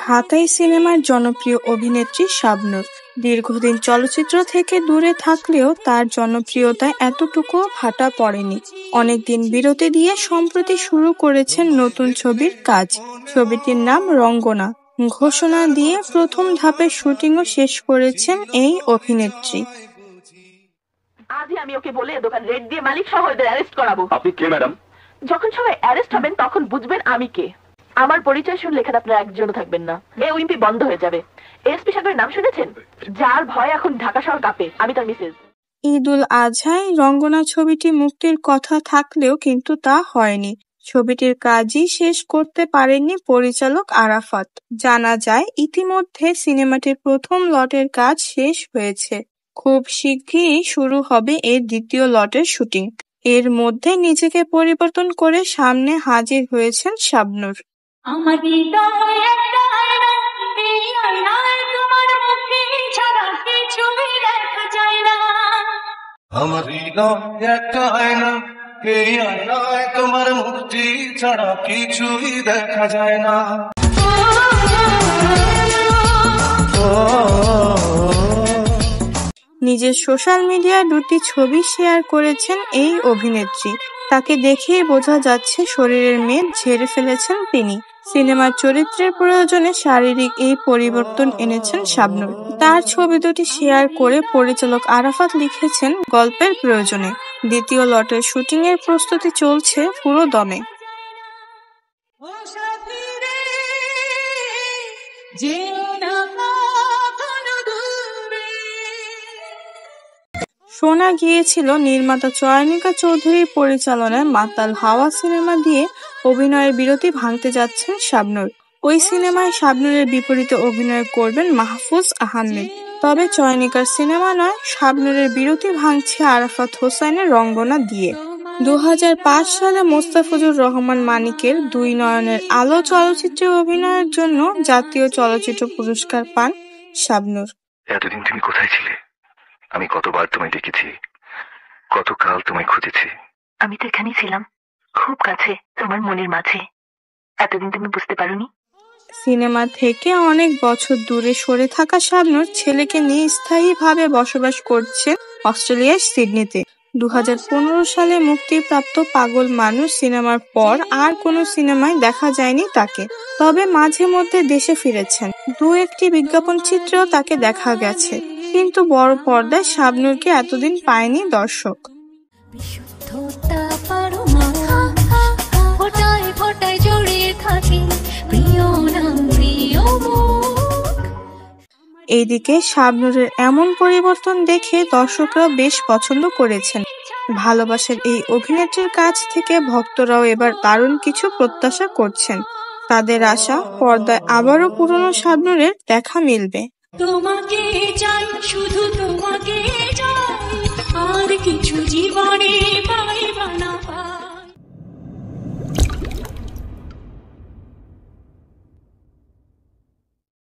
ঢাকাই সিনেমার জনপ্রিয় অভিনেত্রী শাবনূর দীর্ঘদিন চলচ্চিত্র থেকে দূরে থাকলেও তার জনপ্রিয়তায় এতটুকুও ভাটা পড়েনি। অনেকদিন বিরতি দিয়ে সম্প্রতি শুরু করেছেন নতুন ছবির কাজ। ছবিটির নাম রঙ্গনা ঘোষণা দিয়ে প্রথম ধাপের শুটিংও শেষ করেছেন এই অভিনেত্রী। আজই আমি ওকে বলে দোকান রেড দিয়ে মালিক সহ এদের অ্যারেস্ট করাবো। আপনি কে ম্যাডাম? যখন সবাই অ্যারেস্ট হবেন তখন বুঝবেন আমি কে। আমার পরিচয় শুনলে এখানে আপনারা একজনও থাকবেন না। এই উইম্পি বন্ধ হয়ে যাবে। এসপি সাহেবের নাম শুনেছেন? যার ভয় এখন ঢাকা শহর কাঁপে, আমি তার মিসেস। ঈদুল আজহায় রঙ্গনা ছবিটি মুক্তির কথা থাকলেও কিন্তু তা হয়নি। ছবিটির কাজই শেষ করতে পারেননি পরিচালক আরাফাত। জানা যায় ইতিমধ্যে সিনেমাটির প্রথম লটের কাজ শেষ হয়েছে। খুব শিগগিরই শুরু হবে এর দ্বিতীয় লটের শুটিং। এর মধ্যে নিজেকে পরিবর্তন করে সামনে হাজির হয়েছেন শাবনূর। আমার হৃদয় একটা আয়না, এই আয়নায় তোমার মুখে ছাড়া কিছুই দেখা যায় না। আমার হৃদয় একটা আয়না, এই আয়নায় তোমার মুখটি ছাড়া কিছুই দেখা যায় না। নিজের সোশ্যাল মিডিয়ায় দুটি ছবি শেয়ার করেছেন এই অভিনেত্রী। তাকে দেখেই বোঝা যাচ্ছে শরীরের মেদ ঝেড়ে ফেলেছেন তিনি। সিনেমার চরিত্রের প্রয়োজনে শারীরিক এই পরিবর্তন এনেছেন শাবনূর। তার ছবি দুটি শেয়ার করে পরিচালক আরাফাত লিখেছেন, গল্পের প্রয়োজনে দ্বিতীয় লটের শুটিং এর প্রস্তুতি চলছে পুরো দমে। শোনা গিয়েছিল নির্মাতা চয়নিকা চৌধুরীর পরিচালনায় মাতাল হাওয়া সিনেমা দিয়ে অভিনয়ের বিরতি ভাঙতে যাচ্ছেন শাবনূর। ওই সিনেমায় শাবনূরের বিপরীতে অভিনয় করবেন মাহফুজ আহমেদ। তবে চয়নিকার সিনেমা নয়, শাবনূরের বিরতি ভাঙছে আরাফাত হোসেনের রঙ্গনা দিয়ে। 2005 সালে মোস্তাফিজুর রহমান মানিকের দুই নয়নের আলো চলচ্চিত্রে অভিনয়ের জন্য জাতীয় চলচ্চিত্র পুরস্কার পান শাবনূর। এতদিন তুমি কোথায় ছিলে? আমি কতবার তোমায় দেখেছি, কতকাল তোমায় খুঁজেছি। আমি তো এখানেই ছিলাম, খুব কাছে, তোমার মনের মাঝে। এতদিন তুমি বুঝতে পারোনি। সিনেমা থেকে অনেক বছর দূরে সরে থাকা শাবনূর ছেলেকে নিয়ে স্থায়ীভাবে বসবাস করছেন অস্ট্রেলিয়ার সিডনিতে। 2015 সালে মুক্তিপ্রাপ্ত পাগল মানুষ সিনেমার পর আর কোনো সিনেমায় দেখা যায়নি তাকে। তবে মাঝে মধ্যে দেশে ফিরেছেন। দু একটি বিজ্ঞাপন চিত্রেও তাকে দেখা গেছে, কিন্তু বড় পর্দায় শাবনূরকে এতদিন পায়নি দর্শক। এইদিকে শাবনূরের এমন পরিবর্তন দেখে দর্শকরা বেশ পছন্দ করেছেন। ভালোবাসার এই অভিনেত্রীর কাছ থেকে ভক্তরাও এবার দারুণ কিছু প্রত্যাশা করছেন। তাদের আশা, পর্দায় আবারও পুরনো শাবনূরের দেখা মিলবে। তোমাকে চাই, শুধু তোমাকে চাই, আর কিছু জীবনে পাই